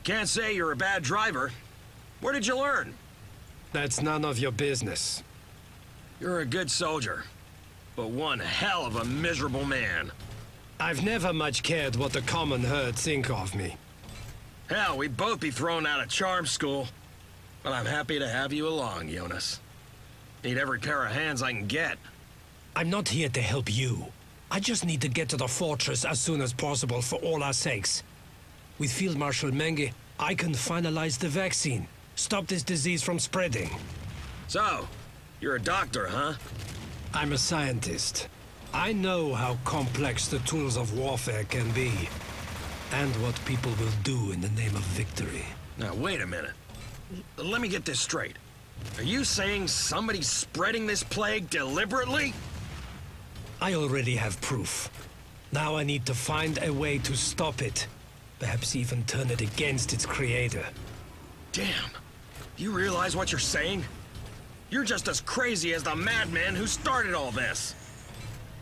Can't say you're a bad driver. Where did you learn? That's none of your business. You're a good soldier, but one hell of a miserable man. I've never much cared what the common herd think of me. Hell, we'd both be thrown out of charm school. But I'm happy to have you along, Jonas. Need every pair of hands I can get. I'm not here to help you. I just need to get to the fortress as soon as possible for all our sakes. With Field Marshal Menge, I can finalize the vaccine. Stop this disease from spreading. So, you're a doctor, huh? I'm a scientist. I know how complex the tools of warfare can be. And what people will do in the name of victory. Now, wait a minute. Let me get this straight. Are you saying somebody's spreading this plague deliberately? I already have proof. Now I need to find a way to stop it. Perhaps even turn it against its creator. Damn. You realize what you're saying? You're just as crazy as the madman who started all this.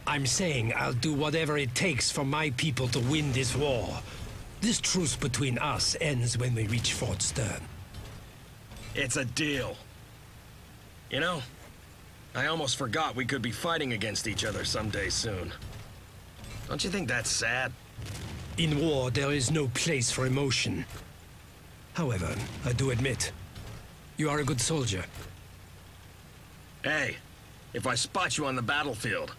I'm saying I'll do whatever it takes for my people to win this war. This truce between us ends when we reach Fort Stern. It's a deal. You know, I almost forgot we could be fighting against each other someday soon. Don't you think that's sad? In war, there is no place for emotion. However, I do admit, you are a good soldier. Hey, if I spot you on the battlefield,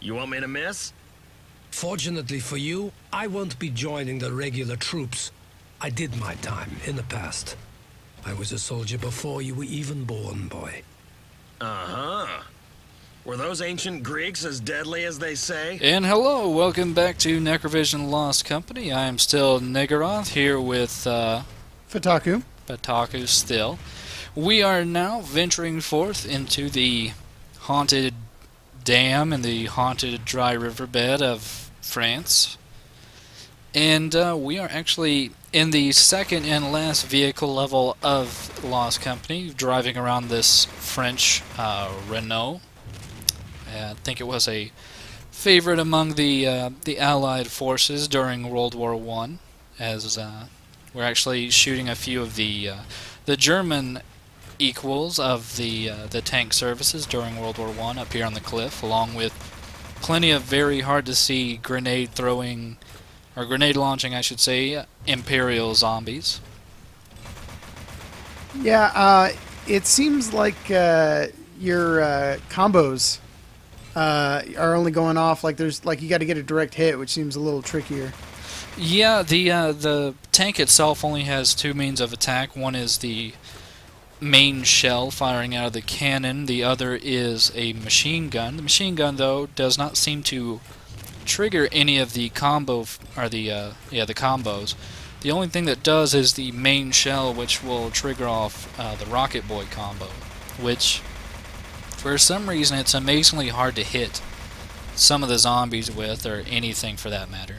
you want me to miss? Fortunately for you, I won't be joining the regular troops. I did my time in the past. I was a soldier before you were even born, boy. Uh-huh. Were those ancient Greeks as deadly as they say? And hello, welcome back to Necrovision Lost Company. I am still Niggeroth here with Fataku. Fataku still. We are now venturing forth into the haunted dam and the haunted dry riverbed of France. And we are actually in the second and last vehicle level of Lost Company, driving around this French Renault. I think it was a favorite among the Allied forces during World War I, as we're actually shooting a few of the German equals of the tank services during World War I up here on the cliff, along with plenty of very hard to see grenade throwing, or grenade launching I should say, Imperial zombies. Yeah, it seems like your combos are only going off like there's you got to get a direct hit, which seems a little trickier. Yeah, the tank itself only has two means of attack. One is the main shell firing out of the cannon. The other is a machine gun. The machine gun, though, does not seem to trigger any of the combo or the combos. The only thing that does is the main shell, which will trigger off the Rocket Boy combo, which for some reason it's amazingly hard to hit some of the zombies with, or anything for that matter.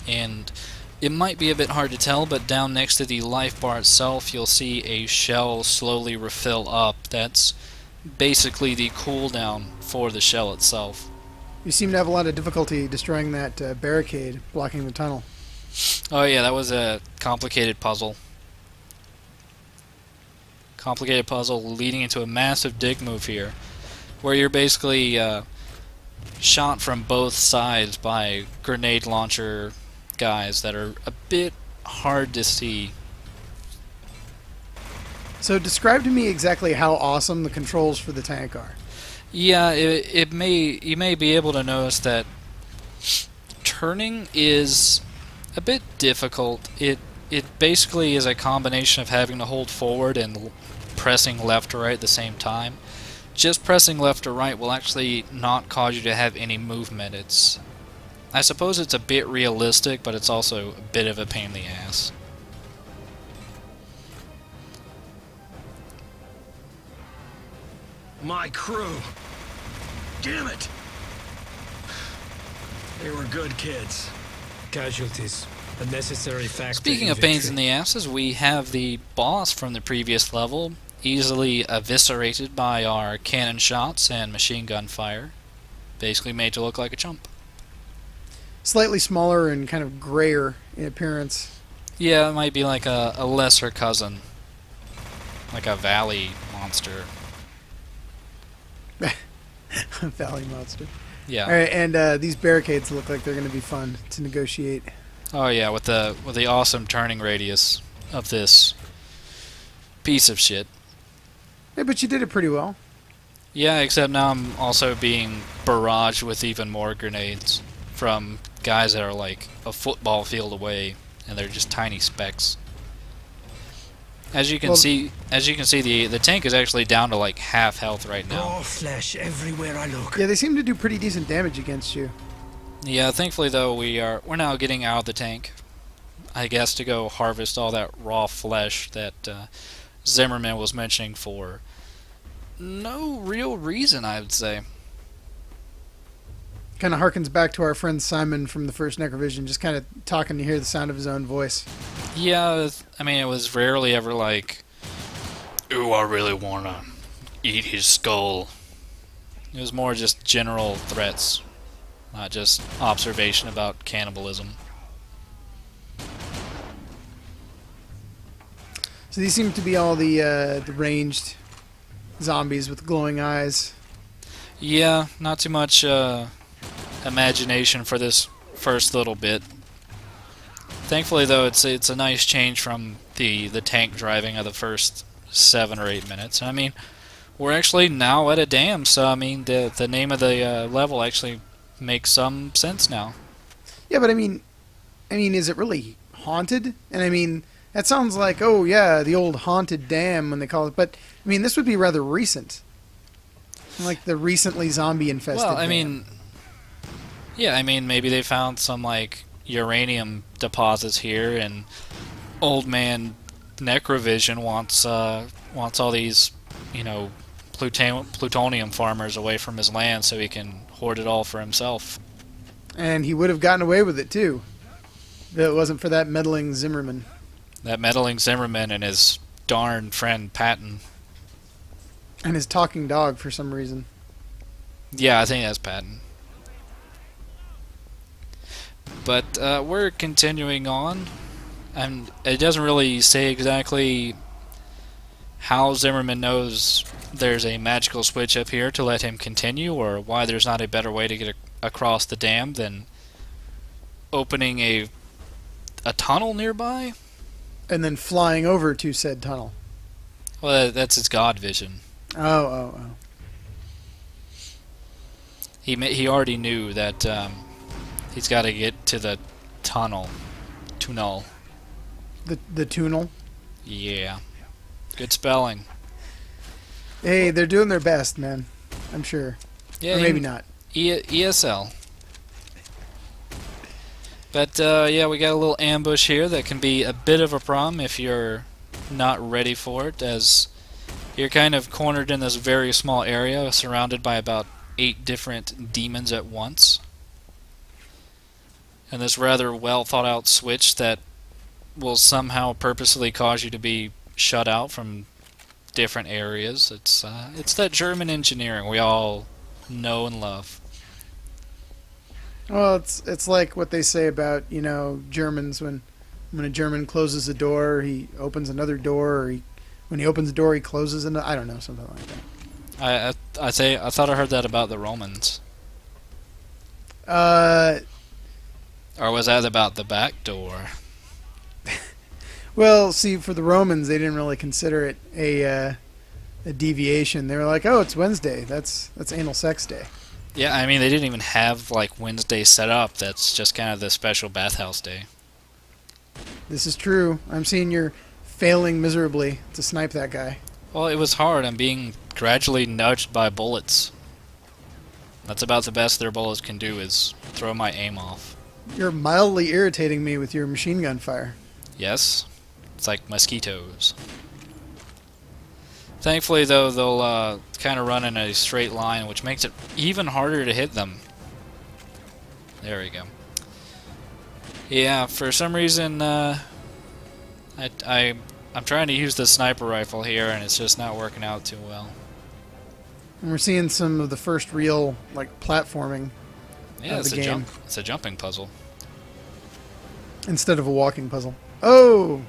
And it might be a bit hard to tell, but down next to the life bar itself you'll see a shell slowly refill up. That's basically the cooldown for the shell itself. You seem to have a lot of difficulty destroying that barricade blocking the tunnel. Oh yeah, that was a complicated puzzle. Complicated puzzle leading into a massive dig move here, where you're basically shot from both sides by grenade launcher guys that are a bit hard to see. So describe to me exactly how awesome the controls for the tank are. Yeah, you may be able to notice that turning is a bit difficult. It basically is a combination of having to hold forward and pressing left or right at the same time. Just pressing left or right will actually not cause you to have any movement. I suppose it's a bit realistic, but it's also a bit of a pain in the ass. My crew. Damn it. They were good kids. Casualties, a necessary factor. Speaking of pains in the asses, we have the boss from the previous level, easily eviscerated by our cannon shots and machine gun fire. Basically made to look like a chump. Slightly smaller and kind of grayer in appearance. Yeah, it might be like a lesser cousin. Like a valley monster. Valley monster. Yeah. All right, and these barricades look like they're going to be fun to negotiate. Oh yeah, with the awesome turning radius of this piece of shit. Yeah, but you did it pretty well. Yeah, except now I'm also being barraged with even more grenades from guys that are like a football field away, and they're just tiny specks. As you can see, the tank is actually down to like half health right now. Raw flesh everywhere I look. Yeah, they seem to do pretty decent damage against you. Yeah, thankfully though we're now getting out of the tank, I guess, to go harvest all that raw flesh that Zimmerman was mentioning for no real reason, I would say. Kind of harkens back to our friend Simon from the first Necrovision, just kind of talking to hear the sound of his own voice. Yeah, I mean, it was rarely ever like, ooh, I really want to eat his skull. It was more just general threats, not just observation about cannibalism. So these seem to be all the ranged zombies with glowing eyes. Yeah, not too much imagination for this first little bit. Thankfully, though, it's a nice change from the tank driving of the first 7 or 8 minutes. I mean, we're actually now at a dam, so I mean, the name of the level actually makes some sense now. Yeah, but I mean, is it really haunted? And I mean, that sounds like, oh yeah, the old haunted dam when they call it. But I mean, this would be rather recent, like the recently zombie infested. Well, I dam. mean, yeah, I mean, maybe they found some like uranium deposits here, and old man Necrovision wants all these, you know, plutonium farmers away from his land so he can hoard it all for himself. And he would have gotten away with it too, if it wasn't for that meddling Zimmerman. That meddling Zimmerman and his darn friend Patton. And his talking dog for some reason. Yeah, I think that's Patton. But we're continuing on, and it doesn't really say exactly how Zimmerman knows there's a magical switch up here to let him continue, or why there's not a better way to get across the dam than opening a tunnel nearby. And then flying over to said tunnel. Well, that's his God vision. Oh. He already knew that he's got to get to the tunnel. The tunnel. Yeah. Good spelling. Hey, they're doing their best, man. I'm sure. Yeah, or maybe not. ESL. But yeah, we got a little ambush here that can be a bit of a problem if you're not ready for it, as you're kind of cornered in this very small area surrounded by about 8 different demons at once. And this rather well thought out switch that will somehow purposely cause you to be shut out from different areas. It's that German engineering we all know and love. Well, it's like what they say about, you know, Germans when a German closes a door, he opens another door, or when he opens a door, he closes another. I don't know, something like that. I thought I heard that about the Romans. Or was that about the back door? Well, see, for the Romans, they didn't really consider it a deviation. They were like, oh, it's Wednesday. That's anal sex day. Yeah, I mean, they didn't even have, like, Wednesday set up. That's just kind of the special bathhouse day. This is true. I'm seeing you're failing miserably to snipe that guy. Well, it was hard. I'm being gradually nudged by bullets. That's about the best their bullets can do, is throw my aim off. You're mildly irritating me with your machine gun fire. Yes. It's like mosquitoes. Thankfully, though, they'll kind of run in a straight line, which makes it even harder to hit them. There we go. Yeah, for some reason, I'm trying to use the sniper rifle here, and it's just not working out too well. And we're seeing some of the first real, like, platforming Yeah, of the game. It's a jumping puzzle. Instead of a walking puzzle. Oh!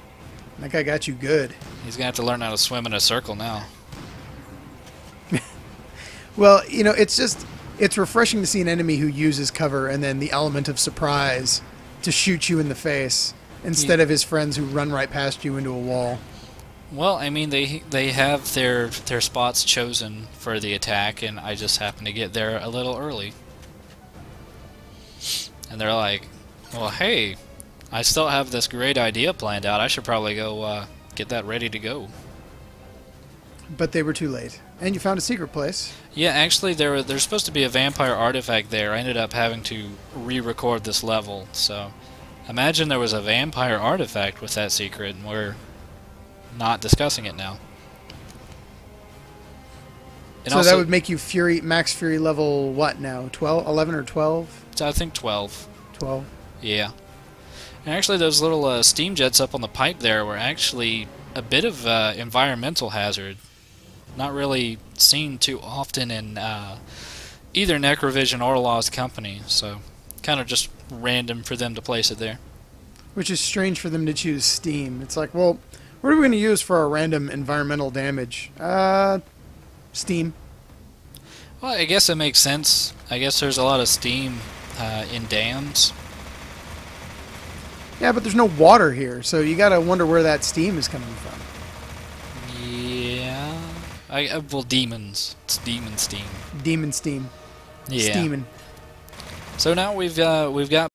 That guy got you good. He's gonna have to learn how to swim in a circle now. Well, you know, it's refreshing to see an enemy who uses cover and then the element of surprise to shoot you in the face instead of his friends who run right past you into a wall. Well, I mean, they have their spots chosen for the attack, and I just happen to get there a little early. And they're like, well, hey, I still have this great idea planned out. I should probably go get that ready to go. But they were too late. And you found a secret place. Yeah, actually, there's supposed to be a vampire artifact there. I ended up having to re-record this level, so imagine there was a vampire artifact with that secret, and we're not discussing it now. And so also, that would make you max Fury level, what now? 12, 11 or 12? I think 12. 12. Yeah. And actually, those little steam jets up on the pipe there were actually a bit of environmental hazard. Not really seen too often in either Necrovision or Lost Company, so kind of just random for them to place it there. Which is strange for them to choose steam. It's like, well, what are we going to use for our random environmental damage? Steam. Well, I guess it makes sense. I guess there's a lot of steam in dams. Yeah, but there's no water here, so you got to wonder where that steam is coming from. Yeah. Well, demons. It's demon steam. Demon steam. Yeah. Steaming. So now we've got